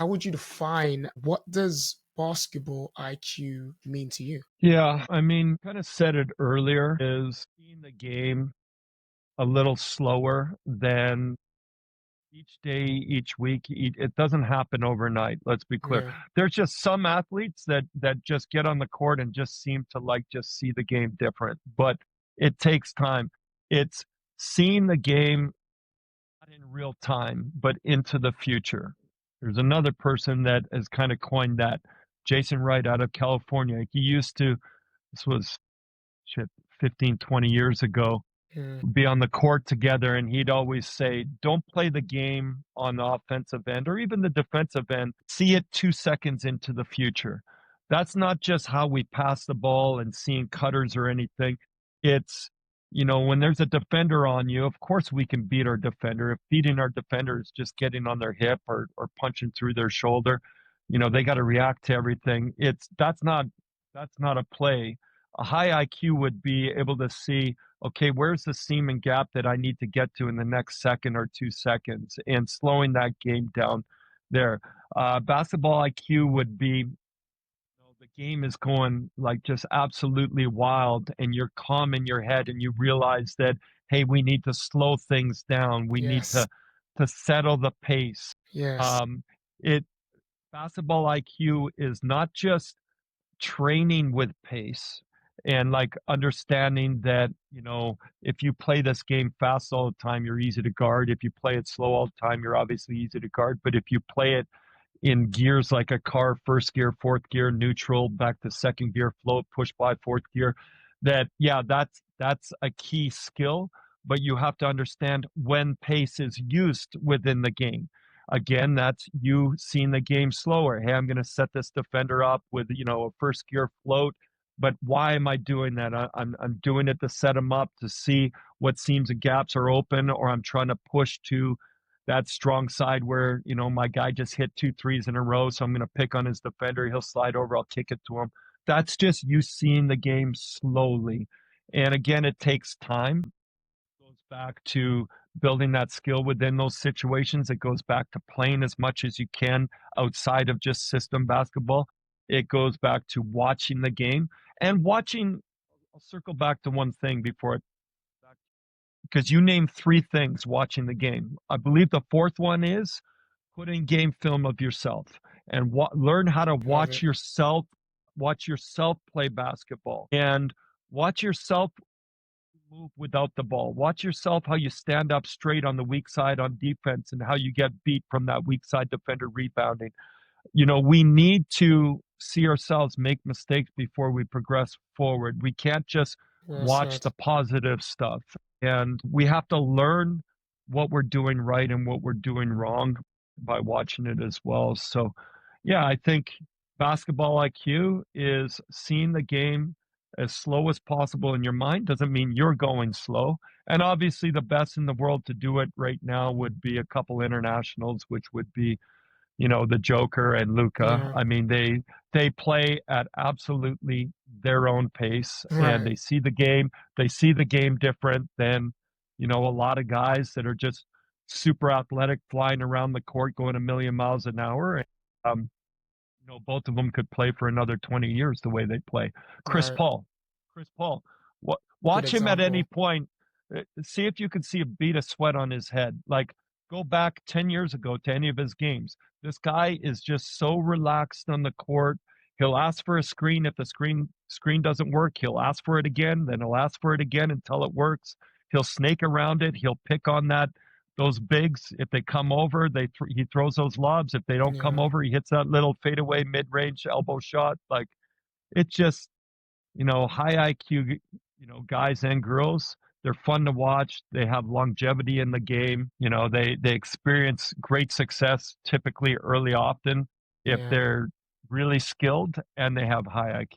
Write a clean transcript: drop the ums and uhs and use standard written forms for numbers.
How would you define what does basketball IQ mean to you? Yeah, I mean, kind of said it earlier, is seeing the game a little slower than each day, each week. It doesn't happen overnight. Let's be clear. Yeah. There's just some athletes that just get on the court and just seem to like just see the game different, but it takes time. It's seeing the game not in real time, but into the future. There's another person that has kind of coined that, Jason Wright out of California. He used to, this was shit, 15, 20 years ago, Yeah. be on the court together, and he'd always say, don't play the game on the offensive end or even the defensive end. See it 2 seconds into the future. That's not just how we pass the ball and seeing cutters or anything. It's, when there's a defender on you, of course we can beat our defender. If beating our defender is just getting on their hip or punching through their shoulder, they got to react to everything. That's not a play. A high IQ would be able to see, okay, where's the seam and gap that I need to get to in the next second or 2 seconds, and slowing that game down there. Basketball IQ would be, the game is going like just absolutely wild, and you're calm in your head, and you realize that, hey, we need to slow things down. We need Yes. to settle the pace. Yes. Um, it Basketball IQ is not just training with pace and like understanding that, if you play this game fast all the time, you're easy to guard. If you play it slow all the time, you're obviously easy to guard. But if you play it in gears like a car, first gear, fourth gear, neutral, back to second gear, float, push by fourth gear, that, yeah, that's a key skill. But you have to understand when pace is used within the game. Again, that's you seeing the game slower. Hey, I'm going to set this defender up with, a first gear float. But why am I doing that? I'm doing it to set him up to see what seams and gaps are open, or I'm trying to push to that strong side where, my guy just hit 2 threes in a row. So I'm going to pick on his defender. He'll slide over. I'll kick it to him. That's just you seeing the game slowly. And again, it takes time. It goes back to building that skill within those situations. It goes back to playing as much as you can outside of just system basketball. It goes back to watching the game and watching. I'll circle back to one thing before it, because you named three things watching the game. I believe the fourth one is put in game film of yourself and learn how to Love it. watch yourself play basketball, and watch yourself move without the ball. Watch yourself how you stand up straight on the weak side on defense and how you get beat from that weak side defender rebounding. We need to see ourselves make mistakes before we progress forward. We can't just Well watch said. the positive stuff. And we have to learn what we're doing right and what we're doing wrong by watching it as well. So, yeah, I think basketball IQ is seeing the game as slow as possible in your mind. Doesn't mean you're going slow. And obviously, the best in the world to do it right now would be a couple internationals, which would be, the Joker and Luca. Yeah. I mean, they play at absolutely their own pace, and Right. they see the game different than, a lot of guys that are just super athletic, flying around the court, going a million miles an hour. And, both of them could play for another 20 years the way they play. Chris Right. Paul, Chris Paul, Good watch him at any example. point. See if you can see a bead of sweat on his head. Like, go back 10 years ago to any of his games. This guy is just so relaxed on the court. He'll ask for a screen. If the screen doesn't work, he'll ask for it again. Then he'll ask for it again until it works. He'll snake around it. He'll pick on those bigs. If they come over, he throws those lobs. If they don't come Yeah. over, he hits that little fadeaway mid-range elbow shot. Like, it's just, high IQ, guys and girls. They're fun to watch. They have longevity in the game. They experience great success typically early often if Yeah. they're really skilled and they have high IQ.